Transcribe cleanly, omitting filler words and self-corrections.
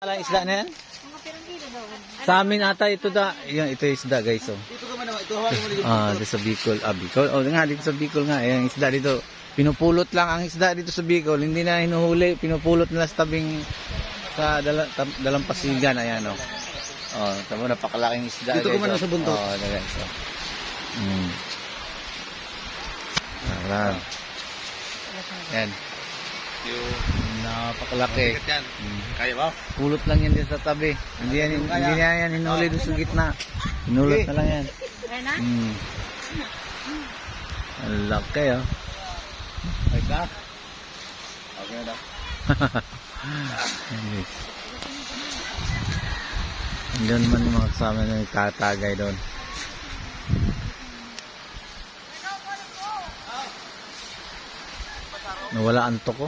Wala isda na yan? Mga pirang-kilo daw. Sa amin ata ito da. Yan, ito yung isda guys. Oh. Dito ka man naman. Ito hawakan mo dito. Dito sa Bicol. Bicol. Nga, dito sa Bicol nga. Ayan, isda dito. Pinupulot lang ang isda dito sa Bicol. Hindi na hinuhuli. Pinupulot nila sa tabing sa dalampasigan. Ayan o. Tamo napakalaking isda. Dito ka man sa bundok. Guys. Ayan. Ayan. Napakalaki. Kaya ba? Pulot lang yan din sa tabi. Hindi yan hinuli doon sa gitna. Hinulot na lang yan. Kaya na? Ang laki oh. Ay ka? Okay na. Doon man yung mga kasama na nagtatagay doon. Nawala antok ko.